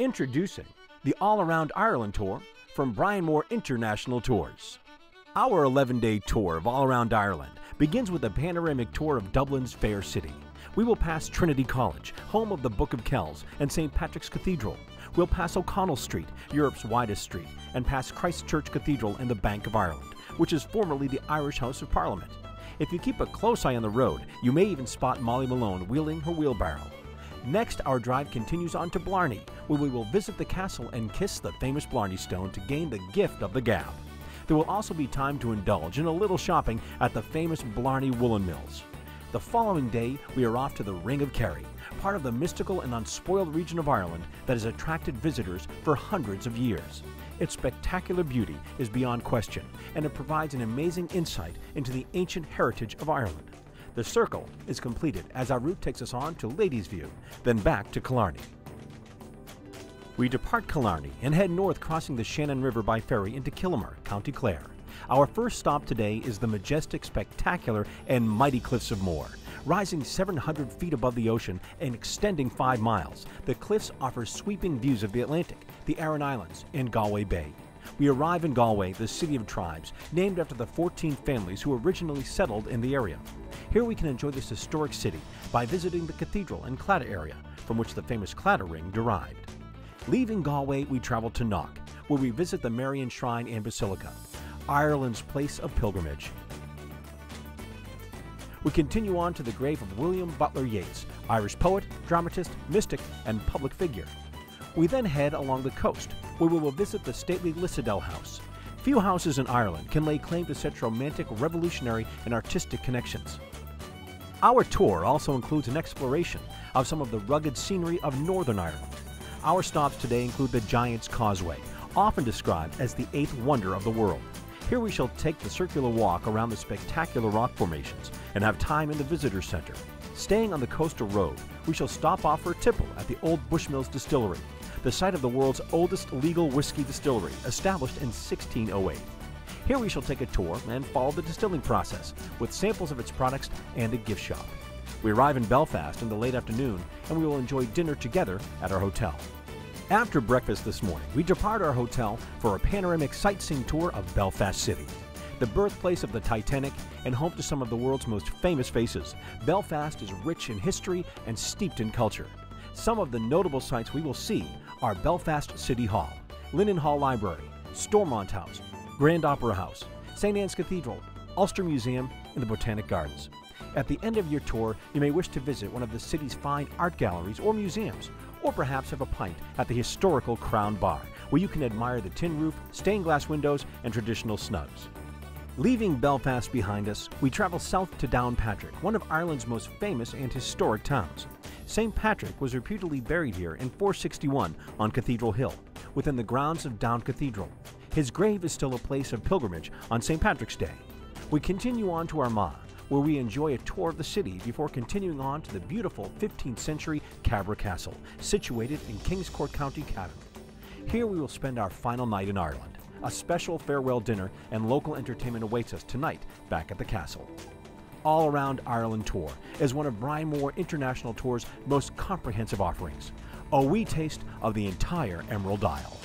Introducing the All-Around Ireland Tour from Brian Moore International Tours. Our 11-day tour of All-Around Ireland begins with a panoramic tour of Dublin's fair city. We will pass Trinity College, home of the Book of Kells, and St. Patrick's Cathedral. We'll pass O'Connell Street, Europe's widest street, and pass Christ Church Cathedral and the Bank of Ireland, which is formerly the Irish House of Parliament. If you keep a close eye on the road, you may even spot Molly Malone wheeling her wheelbarrow. Next, our drive continues on to Blarney, where we will visit the castle and kiss the famous Blarney Stone to gain the gift of the gab. There will also be time to indulge in a little shopping at the famous Blarney Woolen Mills. The following day, we are off to the Ring of Kerry, part of the mystical and unspoiled region of Ireland that has attracted visitors for hundreds of years. Its spectacular beauty is beyond question, and it provides an amazing insight into the ancient heritage of Ireland. The circle is completed as our route takes us on to Ladies View, then back to Killarney. We depart Killarney and head north, crossing the Shannon River by ferry into Killamore, County Clare. Our first stop today is the majestic, spectacular, and mighty Cliffs of Moher. Rising 700 feet above the ocean and extending 5 miles, the cliffs offer sweeping views of the Atlantic, the Aran Islands, and Galway Bay. We arrive in Galway, the city of tribes, named after the 14 families who originally settled in the area. Here we can enjoy this historic city by visiting the cathedral and Claddagh area, from which the famous Claddagh ring derived. Leaving Galway, we travel to Knock, where we visit the Marian Shrine and Basilica, Ireland's place of pilgrimage. We continue on to the grave of William Butler Yeats, Irish poet, dramatist, mystic, and public figure. We then head along the coast, where we will visit the stately Lissadell House. Few houses in Ireland can lay claim to such romantic, revolutionary, and artistic connections. Our tour also includes an exploration of some of the rugged scenery of Northern Ireland. Our stops today include the Giant's Causeway, often described as the 8th wonder of the world. Here we shall take the circular walk around the spectacular rock formations and have time in the visitor center. Staying on the coastal road, we shall stop off for a tipple at the Old Bushmills Distillery, the site of the world's oldest legal whiskey distillery, established in 1608. Here we shall take a tour and follow the distilling process with samples of its products and a gift shop. We arrive in Belfast in the late afternoon, and we will enjoy dinner together at our hotel. After breakfast this morning, we depart our hotel for a panoramic sightseeing tour of Belfast City. The birthplace of the Titanic and home to some of the world's most famous faces, Belfast is rich in history and steeped in culture. Some of the notable sights we will see are Belfast City Hall, Linden Hall Library, Stormont House, Grand Opera House, St. Anne's Cathedral, Ulster Museum, and the Botanic Gardens. At the end of your tour, you may wish to visit one of the city's fine art galleries or museums, or perhaps have a pint at the historical Crown Bar, where you can admire the tin roof, stained glass windows, and traditional snugs. Leaving Belfast behind us, we travel south to Downpatrick, one of Ireland's most famous and historic towns. St. Patrick was reputedly buried here in 461 on Cathedral Hill, within the grounds of Down Cathedral. His grave is still a place of pilgrimage on St. Patrick's Day. We continue on to Armagh, where we enjoy a tour of the city before continuing on to the beautiful 15th century Cabra Castle, situated in Kings Court County, Cavan. Here we will spend our final night in Ireland. A special farewell dinner and local entertainment awaits us tonight back at the castle. All-Around Ireland Tour is one of Brian Moore International Tour's most comprehensive offerings, a wee taste of the entire Emerald Isle.